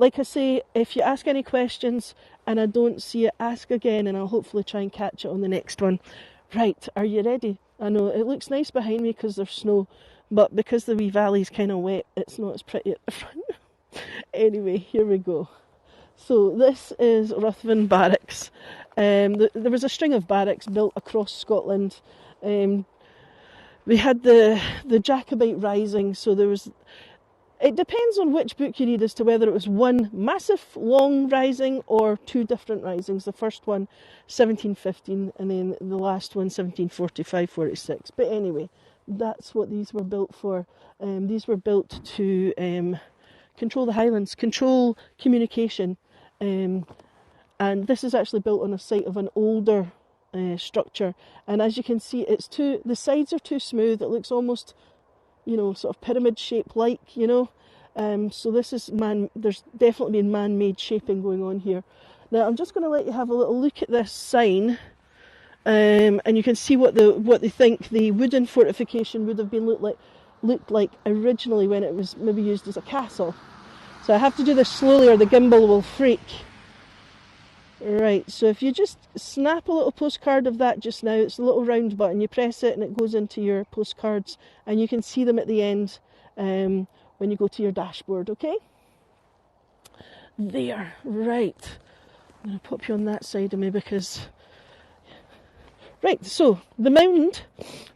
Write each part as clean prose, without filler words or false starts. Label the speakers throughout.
Speaker 1: like I say, if you ask any questions and I don't see it, ask again, and I'll hopefully try and catch it on the next one. Right, are you ready? I know it looks nice behind me because there's snow, but because the wee valley's kind of wet, it's not as pretty at the front. Anyway, here we go. So this is Ruthven Barracks. There was a string of barracks built across Scotland. We had the Jacobite rising, so there was... It depends on which book you read as to whether it was one massive long rising or two different risings. The first one 1715 and then the last one 1745-46. But anyway, that's what these were built for. These were built to control the Highlands, control communication. And this is actually built on a site of an older structure. And as you can see, the sides are too smooth. It looks almost, sort of pyramid shape like, so this is there's definitely been man-made shaping going on here. Now I'm just going to let you have a little look at this sign, and you can see what they think the wooden fortification would have been looked like originally when it was maybe used as a castle. So I have to do this slowly or the gimbal will freak. Right, so if you just snap a little postcard of that just now, it's a little round button, you press it and it goes into your postcards, and you can see them at the end when you go to your dashboard, okay? There, right. I'm going to pop you on that side of me because... Right, so the mound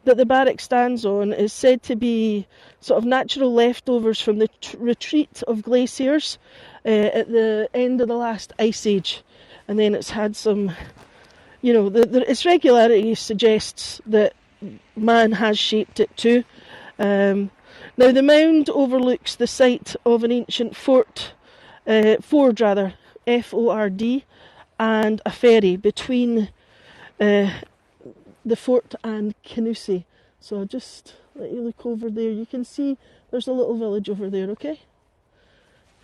Speaker 1: that the barrack stands on is said to be sort of natural leftovers from the retreat of glaciers at the end of the last ice age. And then it's had some, its regularity suggests that man has shaped it too. Now the mound overlooks the site of an ancient ford, F-O-R-D, and a ferry between the fort and Canusie. So I'll just let you look over there. You can see there's a little village over there, okay?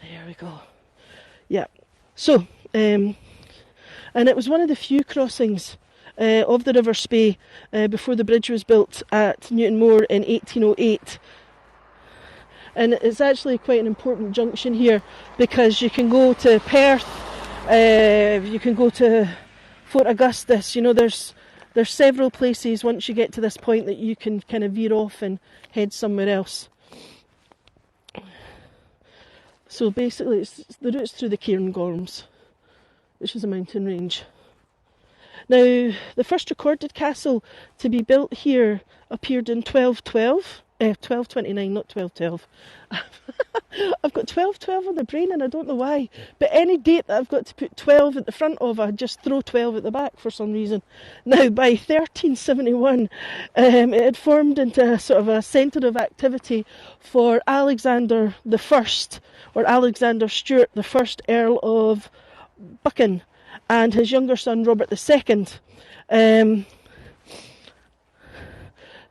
Speaker 1: There we go. Yeah. So, and it was one of the few crossings of the River Spey before the bridge was built at Newton Moor in 1808. And it's actually quite an important junction here because you can go to Perth, you can go to Fort Augustus. There's several places once you get to this point that you can kind of veer off and head somewhere else. So basically the route's through the Cairngorms, which is a mountain range. Now, the first recorded castle to be built here appeared in 1229, not 1212. I've got 1212 on the brain and I don't know why. But any date that I've got to put 12 at the front of, I just throw 12 at the back for some reason. Now, by 1371, it had formed into a sort of a centre of activity for Alexander the First, or Alexander Stewart, the first Earl of Buchan, and his younger son Robert II.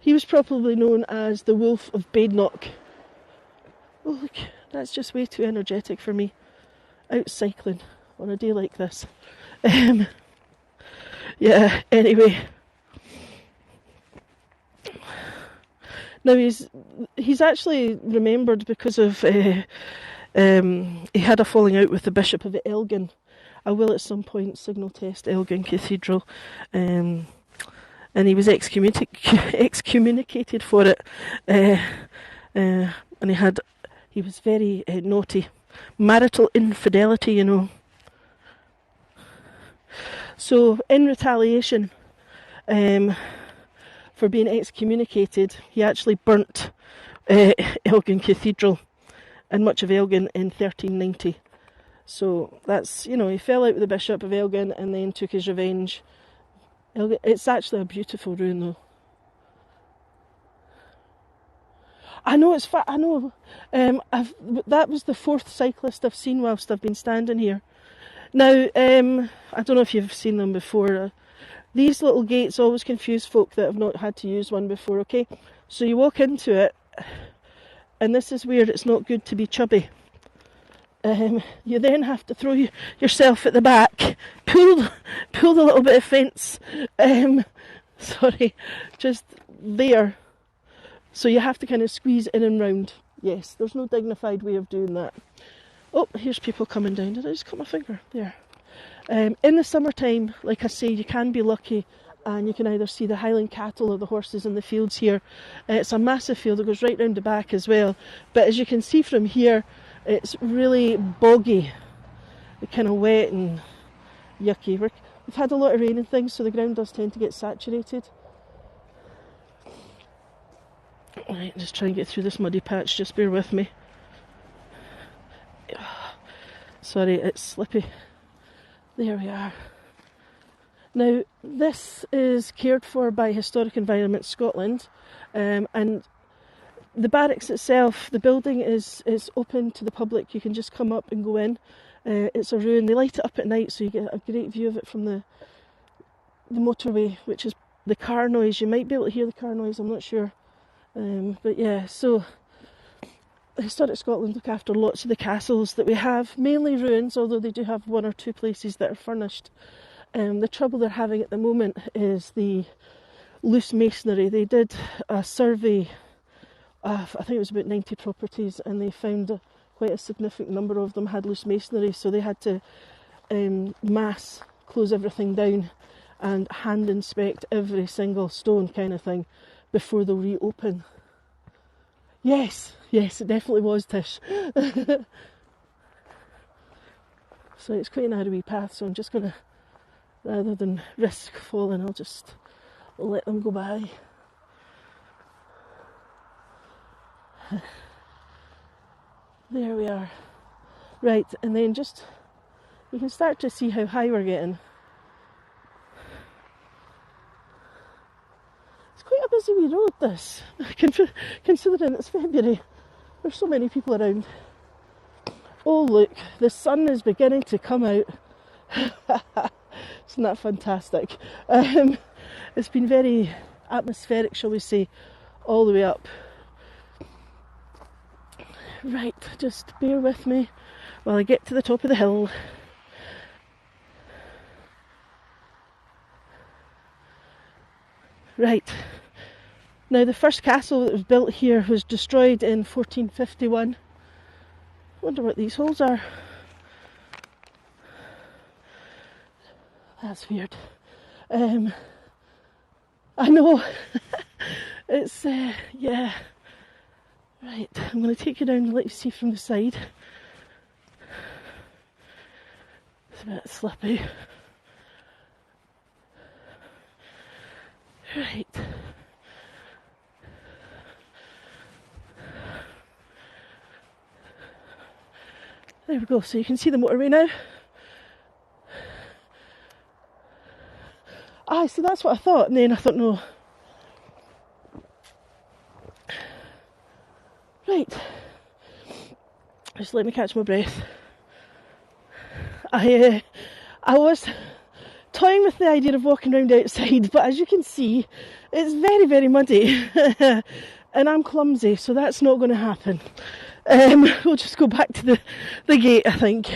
Speaker 1: He was probably known as the Wolf of Badenoch. Oh look, that's just way too energetic for me. Out cycling on a day like this. Yeah, anyway. Now he's actually remembered because of he had a falling out with the Bishop of Elgin. I will at some point signal test Elgin Cathedral, and he was excommunicated for it, and he was very naughty, marital infidelity, So in retaliation for being excommunicated, he actually burnt Elgin Cathedral and much of Elgin in 1390. So that's, he fell out with the Bishop of Elgin and then took his revenge. It's actually a beautiful ruin though. I know it's I know. That was the fourth cyclist I've seen whilst I've been standing here. Now, I don't know if you've seen them before. These little gates always confuse folk that have not had to use one before, okay? So you walk into it, and this is where it's not good to be chubby. You then have to throw yourself at the back, pull the little bit of fence, just there. So you have to kind of squeeze in and round. Yes, there's no dignified way of doing that. Oh, here's people coming down. Did I just cut my finger? There. In the summertime, like I say, you can be lucky and you can either see the Highland cattle or the horses in the fields here. It's a massive field that goes right round the back as well. But as you can see from here, it's really boggy, kind of wet and yucky. We've had a lot of rain and things, so the ground does tend to get saturated. Right, just try and get through this muddy patch, just bear with me. Sorry, it's slippy. There we are. Now, this is cared for by Historic Environment Scotland, and the barracks itself, the building is open to the public. You can just come up and go in. It's a ruin. They light it up at night, so you get a great view of it from the motorway, which is the car noise. You might be able to hear the car noise, I'm not sure. But yeah, so Historic Scotland look after lots of the castles that we have, mainly ruins, although they do have one or two places that are furnished. The trouble they're having at the moment is the loose masonry. They did a survey of, I think it was about 90 properties, and they found quite a significant number of them had loose masonry, so they had to mass close everything down and hand inspect every single stone kind of thing before they'll reopen. Yes, it definitely was, Tish. So it's quite an arrowy path, so I'm just going to, rather than risk falling, I'll just let them go by. There we are. Right, and then just, you can start to see how high we're getting. It's quite a busy wee road, this, considering it's February. There's so many people around. Oh look, the sun is beginning to come out. Isn't that fantastic? It's been very atmospheric, shall we say, all the way up. Right, just bear with me while I get to the top of the hill. Right, now the first castle that was built here was destroyed in 1451. I wonder what these holes are. That's weird. I know. It's, yeah. Right, I'm going to take you down and let you see from the side. It's a bit slippy. Right. There we go, so you can see the motorway now. See, that's what I thought, and then I thought, no. Right. Just let me catch my breath. I was toying with the idea of walking around outside, but as you can see, it's very, very muddy. And I'm clumsy, so that's not going to happen. We'll just go back to the gate, I think.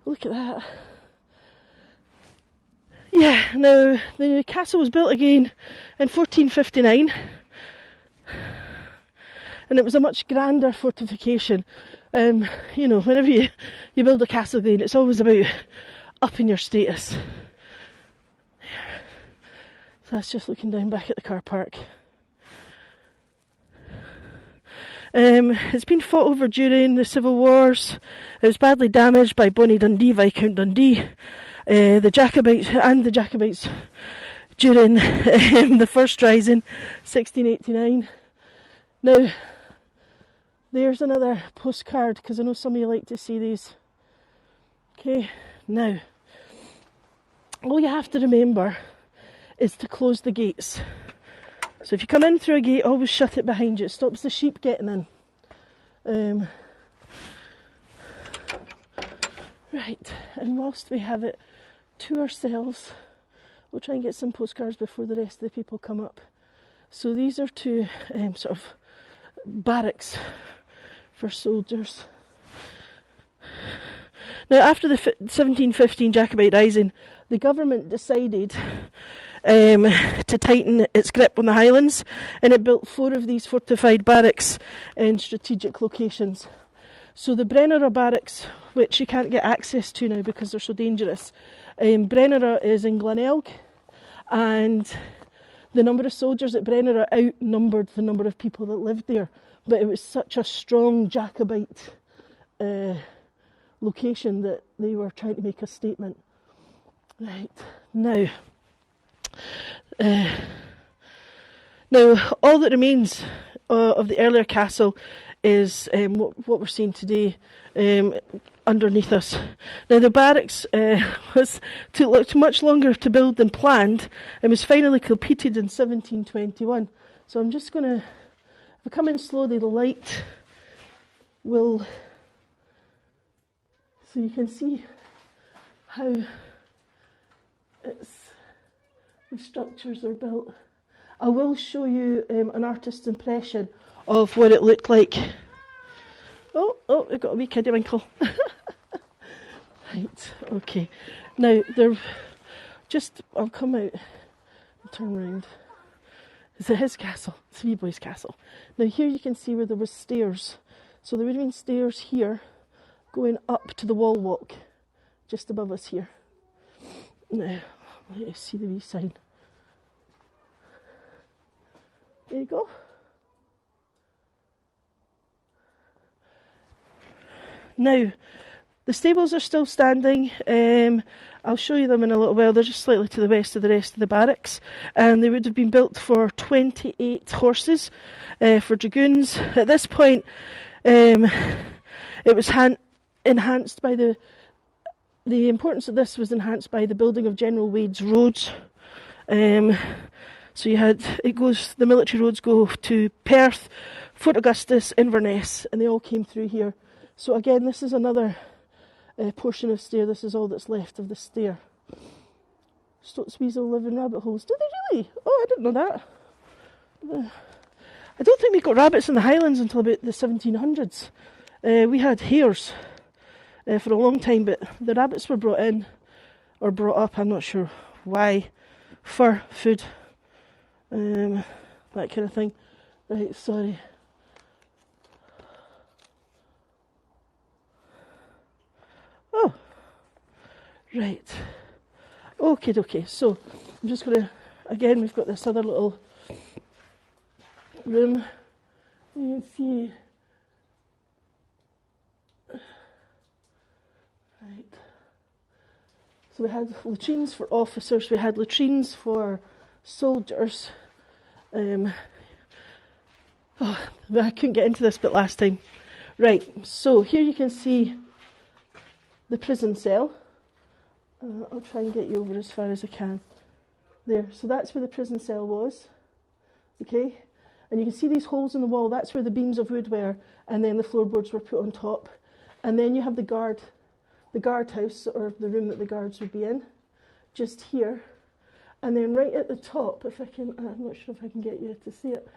Speaker 1: Look at that. Yeah, now the castle was built again in 1459, and it was a much grander fortification. You know, whenever you build a castle again, it's always about upping your status. So that's just looking down back at the car park. It's been fought over during the Civil Wars. It was badly damaged by Bonnie Dundee, Viscount Dundee. The Jacobites during the First Rising, 1689. Now, there's another postcard, because I know some of you like to see these. Okay, now, all you have to remember is to close the gates. So if you come in through a gate, always shut it behind you. It stops the sheep getting in. Right, and whilst we have it to ourselves, we'll try and get some postcards before the rest of the people come up. So these are two sort of barracks for soldiers. Now, after the 1715 Jacobite Rising, the government decided to tighten its grip on the Highlands, and it built 4 of these fortified barracks in strategic locations. So the Brennera Barracks, which you can't get access to now because they're so dangerous, Brennera is in Glenelg, and the number of soldiers at Brennera outnumbered the number of people that lived there. But it was such a strong Jacobite location that they were trying to make a statement. Right, now all that remains of the earlier castle is what we're seeing today underneath us. Now the barracks took much longer to build than planned and was finally completed in 1721. So I'm just going to, if I come in slowly, the light will, so you can see how the structures are built. I will show you an artist's impression of what it looked like. Oh, we've got a wee kiddie winkle. Right, okay. Now, I'll come out and turn around. Is it his castle? It's wee boy's castle. Now here you can see where there was stairs. So there would have been stairs here going up to the wall walk just above us here. Now, let you see the wee sign. There you go. Now, the stables are still standing. I'll show you them in a little while. They're just slightly to the west of the rest of the barracks. And they would have been built for 28 horses for dragoons. At this point, it was enhanced by the importance of this was enhanced by the building of General Wade's roads. So you had, the military roads go to Perth, Fort Augustus, Inverness, and they all came through here. So again, this is another portion of stair. This is all that's left of the stair. Stoats weasel live in rabbit holes. Do they really? Oh, I didn't know that. I don't think we got rabbits in the Highlands until about the 1700s. We had hares for a long time, but the rabbits were brought in, or brought up, I'm not sure why, for food. That kind of thing. Right, sorry. Oh, right. Okay. So I'm just going to, again, we've got this other little room. You can see. Right. So we had latrines for officers. We had latrines for soldiers. I couldn't get into this bit last time. Right, so here you can see the prison cell. I'll try and get you over as far as I can. There, so that's where the prison cell was. Okay, and you can see these holes in the wall. That's where the beams of wood were, and then the floorboards were put on top. And then you have the guardhouse, or the room that the guards would be in, just here. And then right at the top, I'm not sure if I can get you to see it,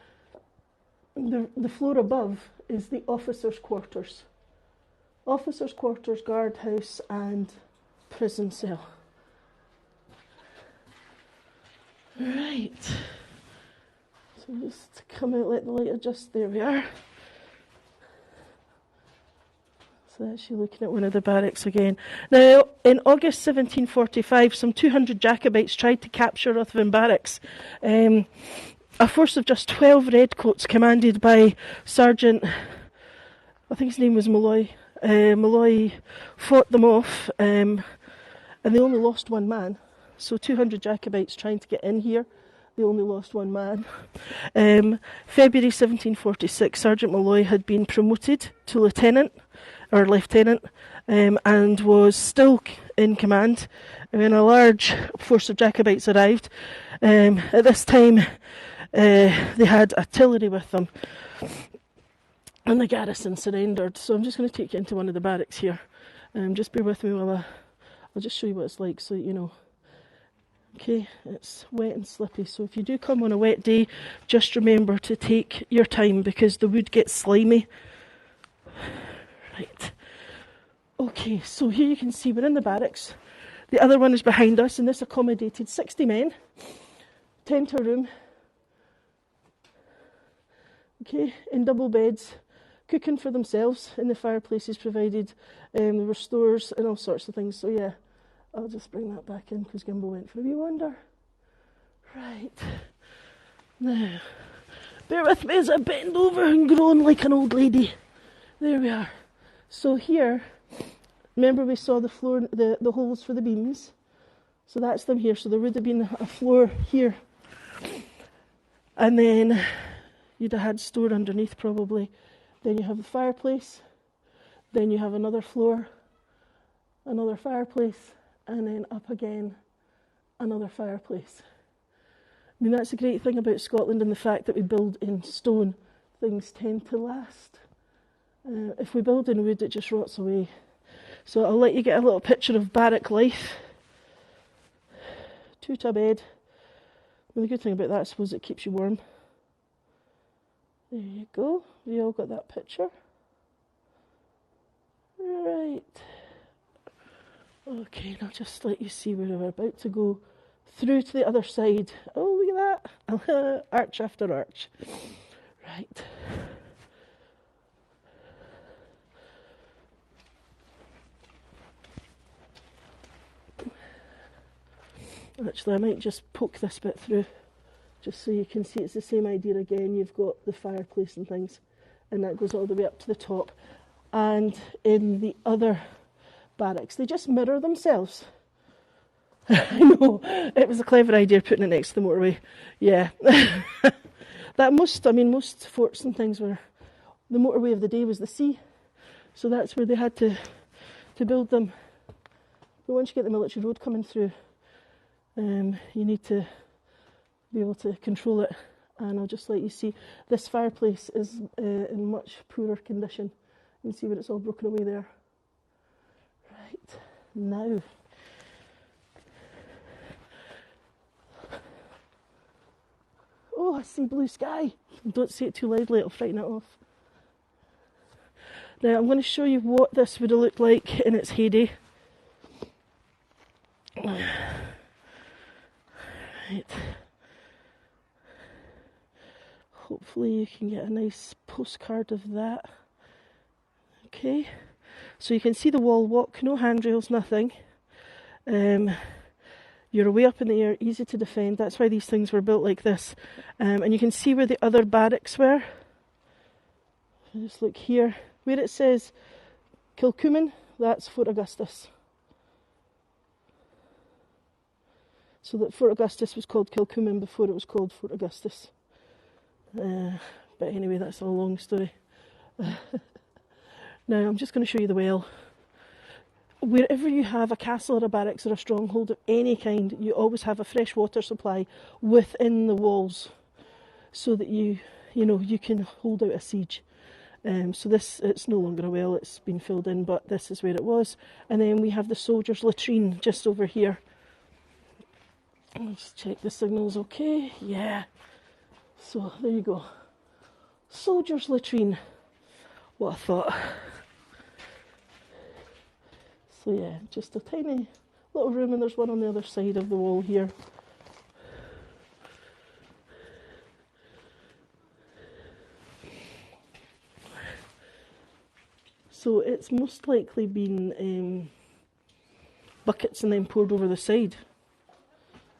Speaker 1: the floor above is the officers' quarters. Officers' quarters, guardhouse, and prison cell. Right. So just come out, let the light adjust. There we are. So that's you looking at one of the barracks again. Now, in August 1745, some 200 Jacobites tried to capture Ruthven Barracks. A force of just 12 redcoats commanded by Sergeant, I think his name was Malloy. Malloy fought them off, and they only lost one man. So 200 Jacobites trying to get in here. They only lost one man. February 1746, Sergeant Malloy had been promoted to lieutenant, and was still in command when a large force of Jacobites arrived. At this time, they had artillery with them, and the garrison surrendered. So I'm just going to take you into one of the barracks here. Just bear with me while I'll just show you what it's like so that you know. Okay, it's wet and slippy, so if you do come on a wet day, just remember to take your time because the wood gets slimy. Right. Okay, so here you can see we're in the barracks. The other one is behind us, and this accommodated 60 men. 10 to a room. Okay, in double beds. cooking for themselves in the fireplaces provided. There were stores and all sorts of things. So yeah, I'll just bring that back in because Gimbal went for a wee wander. Right. Now, bear with me as I bend over and groan like an old lady. There we are. So here, remember we saw the floor, the holes for the beams? So that's them here. So there would have been a floor here. And then you'd have had store underneath probably. Then you have the fireplace. Then you have another floor, another fireplace, and then up again, another fireplace. I mean, that's the great thing about Scotland and the fact that we build in stone. Things tend to last. If we build in wood, it just rots away. So I'll let you get a little picture of barrack life. 2 to a bed. Well, the good thing about that, I suppose, it keeps you warm. There you go. We all got that picture. Right. Okay, and I'll just let you see where we're about to go through to the other side. Oh, look at that. Arch after arch. Right. Actually, I might just poke this bit through, just so you can see it's the same idea again. You've got the fireplace and things, and that goes all the way up to the top. And in the other barracks, they just mirror themselves. I know, it was a clever idea putting it next to the motorway. Yeah. Most forts and things were, the motorway of the day was the sea. So that's where they had to build them. But once you get the military road coming through, you need to be able to control it. And I'll just let you see, this fireplace is in much poorer condition. You can see where it's all broken away there. Right, now. Oh, I see blue sky. Don't say it too loudly, it'll frighten it off. Now I'm going to show you what this would have looked like in its heyday. Right. Hopefully you can get a nice postcard of that. Okay, so you can see the wall walk, no handrails, nothing. You're way up in the air, easy to defend. That's why these things were built like this. And you can see where the other barracks were. Just look here, where it says Kilcumin, that's Fort Augustus. So that Fort Augustus was called Kilcumin before it was called Fort Augustus. But anyway, that's a long story. Now I'm just going to show you the well. Wherever you have a castle or a barracks or a stronghold of any kind, you always have a fresh water supply within the walls, so that you can hold out a siege. So it's no longer a well; it's been filled in, but this is where it was. And then we have the soldiers' latrine just over here. Let's check the signal's okay. Yeah. So there you go. Soldiers' latrine. What a thought. So yeah, just a tiny little room, and there's one on the other side of the wall here. So it's most likely been buckets and then poured over the side.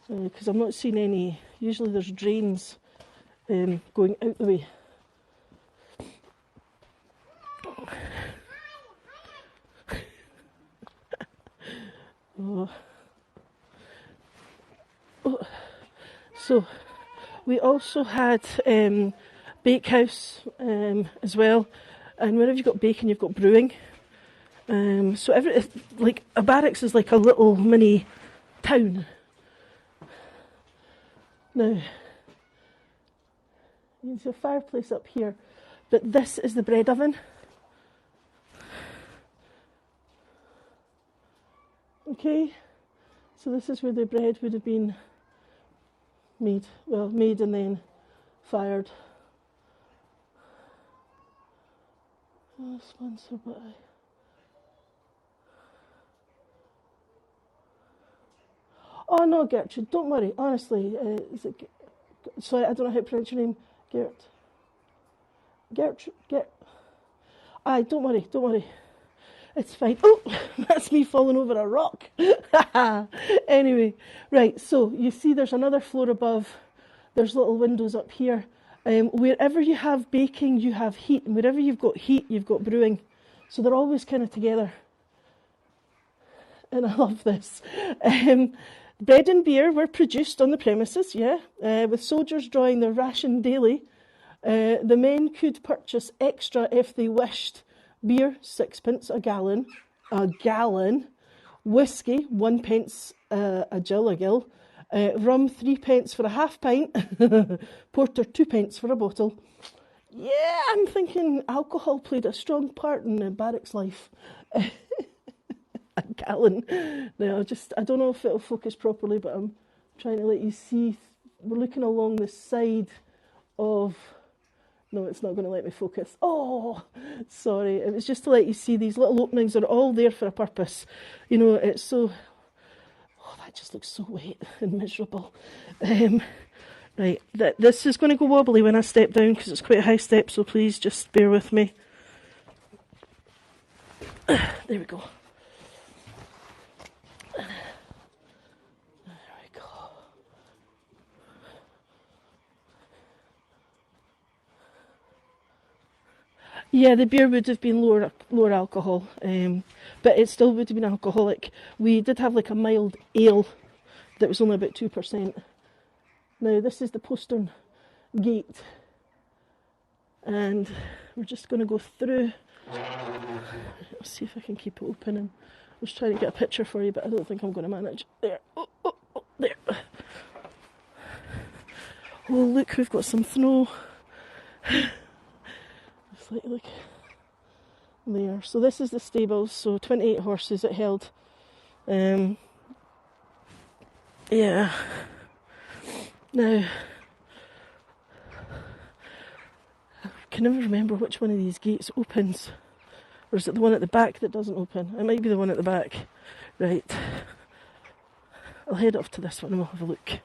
Speaker 1: Because I'm not seeing any, usually there's drains going out the way. So we also had bakehouse as well, and wherever you've got baking, you've got brewing. So like a barracks is like a little mini town. Now, there's a fireplace up here, but this is the bread oven. Okay, so this is where the bread would have been made and then fired. Sponsored by. Oh no, Gertrude, don't worry. Honestly, sorry, I don't know how to pronounce your name. Gertrude. Aye, don't worry, don't worry. It's fine. Oh, that's me falling over a rock. Anyway, right, so you see there's another floor above. There's little windows up here. Wherever you have baking, you have heat. And wherever you've got heat, you've got brewing. So they're always kind of together. And I love this. Bread and beer were produced on the premises, with soldiers drawing their ration daily. The men could purchase extra if they wished. Beer, 6p a gallon. Whiskey, 1p a gill. Rum, 3p for a half pint. Porter, 2p for a bottle. Yeah, I'm thinking alcohol played a strong part in Barracks' life. A gallon. No, I don't know if it'll focus properly, but I'm trying to let you see. We're looking along the side of... No, it's not going to let me focus. Oh, sorry. It was just to let you see these little openings are all there for a purpose. You know, it's so... Oh, that just looks so wet and miserable. Right, this is going to go wobbly when I step down because it's quite a high step, so please just bear with me. There we go. There we go. Yeah, the beer would have been lower alcohol, but it still would have been alcoholic. We did have like a mild ale that was only about 2%. Now this is the postern gate, and we're just going to go through. Let's see if I can keep it open, and I was trying to get a picture for you, but I don't think I'm going to manage. There, oh, there. Oh look, we've got some snow. Like, look there. So this is the stables. So 28 horses it held. Yeah. Now, I can never remember which one of these gates opens. Or is it the one at the back that doesn't open? It might be the one at the back. Right. I'll head off to this one and we'll have a look.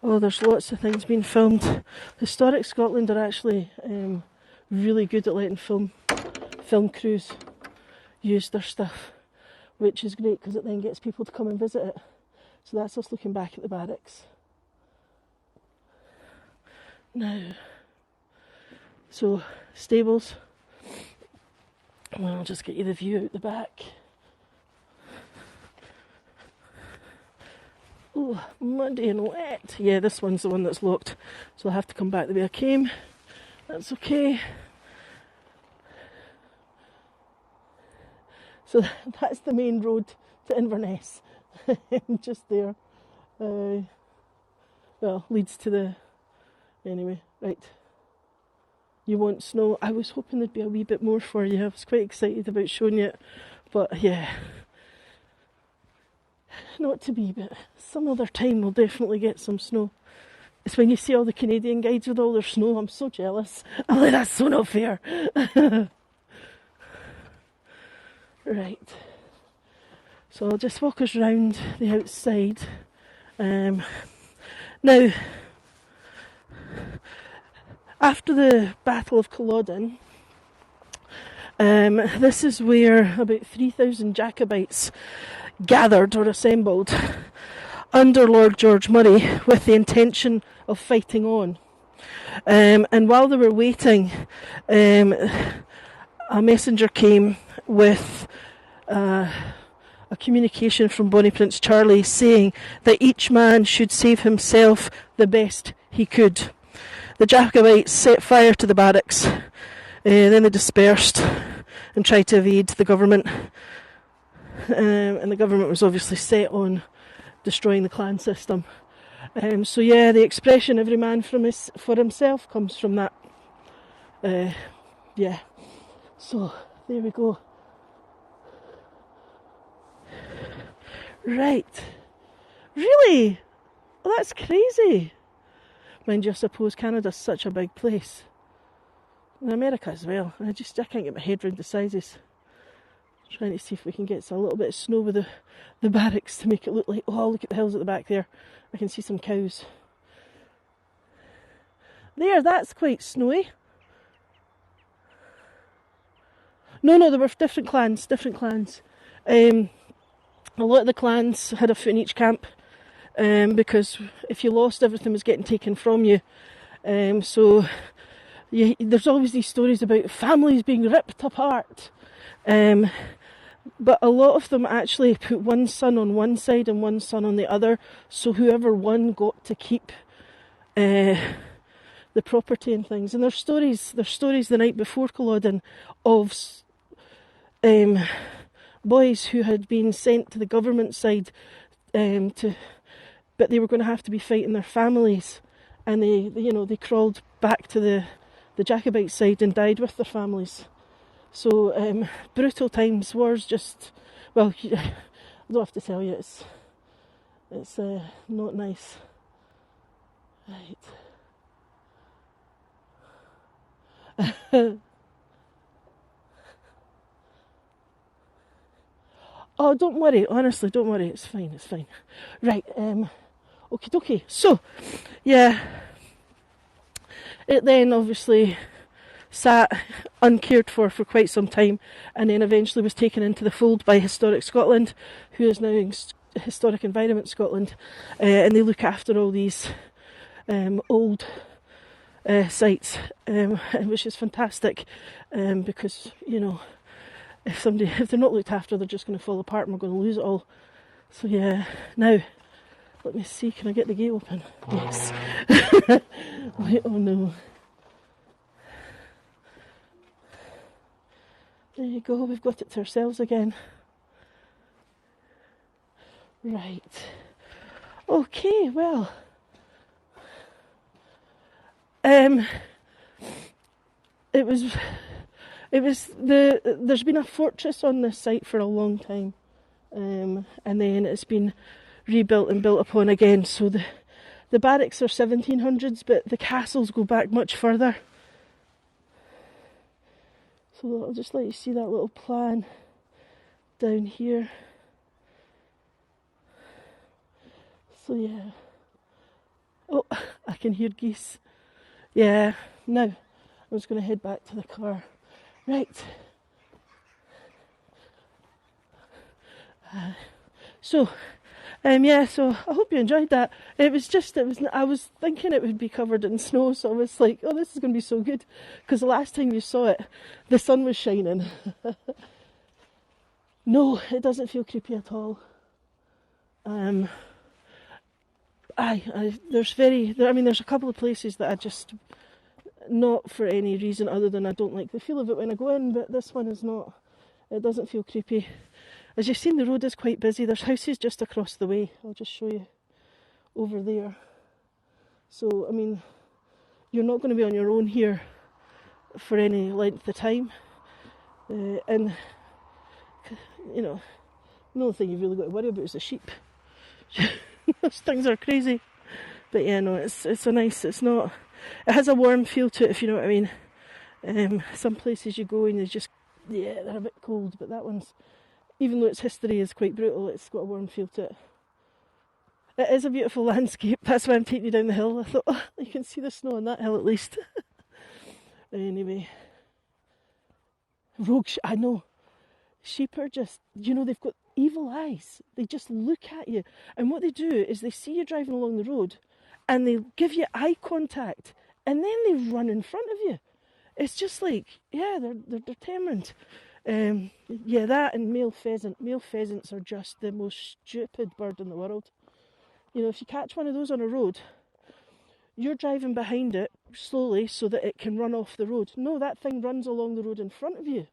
Speaker 1: Oh, there's lots of things being filmed. Historic Scotland are actually really good at letting film crews use their stuff, which is great because it then gets people to come and visit it. So that's us looking back at the barracks. Now, so stables. Well, I'll just get you the view out the back. Oh, muddy and wet. Yeah, this one's the one that's locked, so I'll have to come back the way I came. That's okay. So that's the main road to Inverness. Just there. Well, leads to the... Anyway, right. You want snow? I was hoping there'd be a wee bit more for you. I was quite excited about showing you it, but yeah. Not to be, but some other time we'll definitely get some snow. It's when you see all the Canadian guides with all their snow, I'm so jealous. I'm like, that's so not fair. Right. So I'll just walk us round the outside. Now, after the Battle of Culloden, this is where about 3,000 Jacobites gathered or assembled under Lord George Murray with the intention of fighting on. And while they were waiting, a messenger came with a communication from Bonnie Prince Charlie saying that each man should save himself the best he could. The Jacobites set fire to the barracks, then they dispersed and tried to evade the government. And the government was obviously set on destroying the clan system. So yeah, the expression "every man for himself" comes from that. Yeah. So there we go. Right. Really? Well, that's crazy. Mind you, I suppose Canada's such a big place. And America as well. I can't get my head around the sizes. Trying to see if we can get a little bit of snow with the barracks to make it look like, oh, look at the hills at the back there. I can see some cows. There, that's quite snowy. No, there were different clans. A lot of the clans had a foot in each camp, because if you lost, everything was getting taken from you. So there's always these stories about families being ripped apart. But a lot of them actually put one son on one side and one son on the other, so whoever won got to keep the property and things. And there's stories the night before Culloden of boys who had been sent to the government side, but they were going to have to be fighting their families, and they crawled back to the Jacobite side and died with their families. So brutal times. Wars just, well, I don't have to tell you, it's not nice. Right. Oh, don't worry, honestly, don't worry, it's fine. Right, okie dokie. So, yeah, it then obviously sat uncared for quite some time, and then eventually was taken into the fold by Historic Scotland, who is now Historic Environment Scotland, and they look after all these old sites, which is fantastic, because, if they're not looked after, they're just going to fall apart and we're going to lose it all. So yeah, now, let me see, can I get the gate open? Yes. Wait, oh no. There you go, we've got it to ourselves again. Right. Okay, well. There's been a fortress on this site for a long time, and then it's been rebuilt and built upon again. So the barracks are 1700s, but the castles go back much further. So I'll just let you see that little plan down here. So yeah. Oh, I can hear geese. Yeah, now I'm just going to head back to the car. Right. So I hope you enjoyed that. I was thinking it would be covered in snow, so I was like, oh, this is going to be so good, because the last time you saw it, the sun was shining. No, it doesn't feel creepy at all. There's a couple of places that I just, not for any reason other than I don't like the feel of it when I go in, but this one is not. It doesn't feel creepy. As you've seen, the road is quite busy. There's houses just across the way. I'll just show you over there. So, you're not going to be on your own here for any length of time. And, the only thing you've really got to worry about is the sheep. Those things are crazy. But yeah, no, it's a nice, it has a warm feel to it, if you know what I mean. Some places you go and they're a bit cold, but that one's, even though its history is quite brutal, it's got a warm feel to it. It is a beautiful landscape. That's why I'm taking you down the hill. I thought, oh, you can see the snow on that hill at least. Anyway. I know. Sheep are just, they've got evil eyes. They just look at you. And what they do is they see you driving along the road and they give you eye contact and then they run in front of you. It's just like, yeah, they're determined. That and male pheasant. Male pheasants are just the most stupid bird in the world. If you catch one of those on a road, you're driving behind it slowly so that it can run off the road. No, that thing runs along the road in front of you.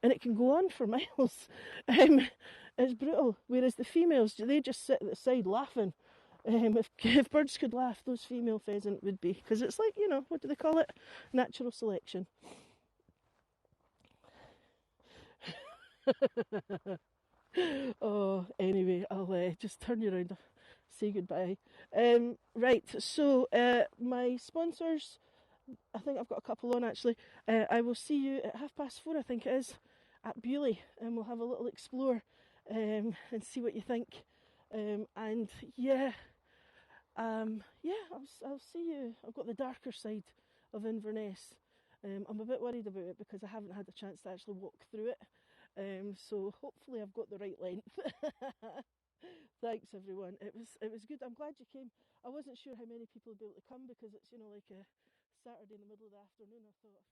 Speaker 1: And it can go on for miles. It's brutal. Whereas the females, they just sit at the side laughing. If birds could laugh, those female pheasant would be. Because it's like, what do they call it? Natural selection. Oh, anyway, I'll just turn you around and say goodbye. Right, so my sponsors, I think I've got a couple on actually. I will see you at 4:30, I think it is. at Bewley, and we'll have a little explore and see what you think. And yeah, I'll see you. I've got the darker side of Inverness. I'm a bit worried about it because I haven't had a chance to actually walk through it. So hopefully I've got the right length. Thanks everyone. It was good. I'm glad you came. I wasn't sure how many people would be able to come because it's like a Saturday in the middle of the afternoon. I thought